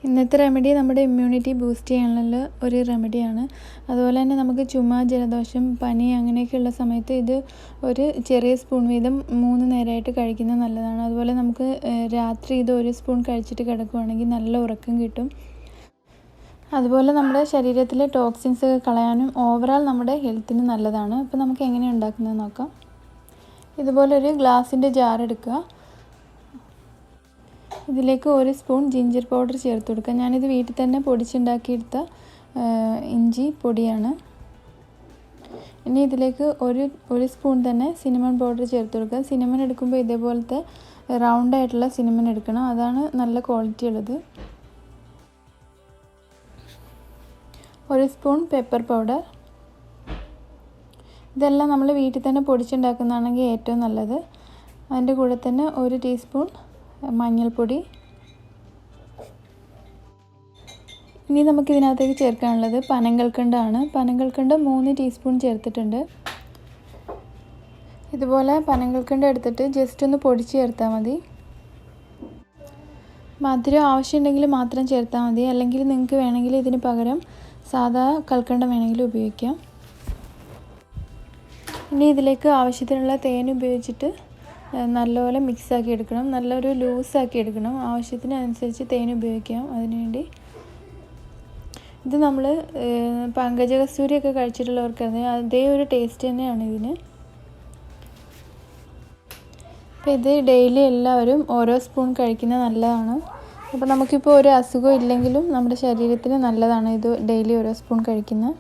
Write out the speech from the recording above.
ഇന്നത്തെ റെമഡി നമ്മുടെ immunity boost ചെയ്യാനുള്ള ഒരു റെമഡിയാണ്. അതുപോലെ തന്നെ നമുക്ക് ചുമ, ജലദോഷം, പനി അങ്ങനെയൊക്കെയുള്ള സമയത്ത് ഇത് ഒരു ചെറിയ സ്പൂൺ വീതം 3 നേരമായിട്ട് കഴിക്കുന്നത് നല്ലതാണ്. അതുപോലെ നമുക്ക് രാത്രി ഇത് 1 സ്പൂൺ കഴിച്ചിട്ട് കിടക്കുകയാണെങ്കിൽ നല്ല ഉറക്കം കിട്ടും. അതുപോലെ നമ്മുടെ ശരീരത്തിലെ ടോക്സിൻസ് ഒക്കെ കളയാനും ഓവറാൾ നമ്മുടെ ഹെൽത്തിന് നല്ലതാണ്. അപ്പോൾ നമുക്ക് എങ്ങനെയാണ് ഉണ്ടാക്കുന്നത് നോക്കാം. ഇതുപോലെ ഒരു ഗ്ലാസിൻ്റെ ജാർ എടുക്കുക. ഇതിലേക്ക് 1 സ്പൂൺ ജിഞ്ചർ പൗഡർ ചേർത്ത് കൊടുക്കുക. ഞാനിത് വീട്ടിൽ തന്നെ പൊടിച്ചുണ്ടാക്കിയെടുത്ത ഇഞ്ചി പൊടിയാണ്. ഇനി ഇതിലേക്ക് ഒരു സ്പൂൺ തന്നെ സിനമൺ പൗഡർ ചേർത്ത് കൊടുക്കുക. സിനമൺ എടുക്കുമ്പോൾ ഇതേപോലത്തെ റൗണ്ടായിട്ടുള്ള സിനമൺ എടുക്കണം, അതാണ് നല്ല ക്വാളിറ്റി ഉള്ളത്. 1 സ്പൂൺ പെപ്പർ പൗഡർ. ഇതെല്ലാം നമ്മൾ വീട്ടിൽ തന്നെ പൊടിച്ചുണ്ടാക്കുന്നതാണെങ്കിൽ ഏറ്റവും നല്ലത്. അതിൻ്റെ കൂടെ തന്നെ 1 ടീസ്പൂൺ മഞ്ഞൾപ്പൊടി. ഇനി നമുക്കിതിനകത്തേക്ക് ചേർക്കാനുള്ളത് പനങ്കൽക്കണ്ടാണ്. പനങ്കൽക്കണ്ട് 3 ടീസ്പൂൺ ചേർത്തിട്ടുണ്ട്. ഇതുപോലെ പനങ്കൽക്കണ്ട് എടുത്തിട്ട് ജസ്റ്റ് ഒന്ന് പൊടിച്ച് ചേർത്താൽ മതി. മധുരം ആവശ്യമുണ്ടെങ്കിൽ മാത്രം ചേർത്താൽ മതി, അല്ലെങ്കിൽ നിങ്ങൾക്ക് വേണമെങ്കിൽ ഇതിന് പകരം സാധാ കൽക്കണ്ടം വേണമെങ്കിൽ ഉപയോഗിക്കാം. ഇനി ഇതിലേക്ക് ആവശ്യത്തിനുള്ള തേൻ ഉപയോഗിച്ചിട്ട് നല്ലപോലെ മിക്സാക്കി എടുക്കണം. നല്ലൊരു ലൂസാക്കി എടുക്കണം. ആവശ്യത്തിനനുസരിച്ച് തേൻ ഉപയോഗിക്കാം അതിനുവേണ്ടി. ഇത് നമ്മൾ പങ്കജകസ്തൂരിയൊക്കെ കഴിച്ചിട്ടുള്ളവർക്കറിയാം, അതേ ഒരു ടേസ്റ്റ് തന്നെയാണ് ഇതിന്. അപ്പോൾ ഇത് ഡെയിലി എല്ലാവരും ഓരോ സ്പൂൺ കഴിക്കുന്നത് നല്ലതാണ്. അപ്പോൾ നമുക്കിപ്പോൾ ഒരു അസുഖം ഇല്ലെങ്കിലും നമ്മുടെ ശരീരത്തിന് നല്ലതാണ് ഇത് ഡെയിലി ഓരോ സ്പൂൺ കഴിക്കുന്നത്.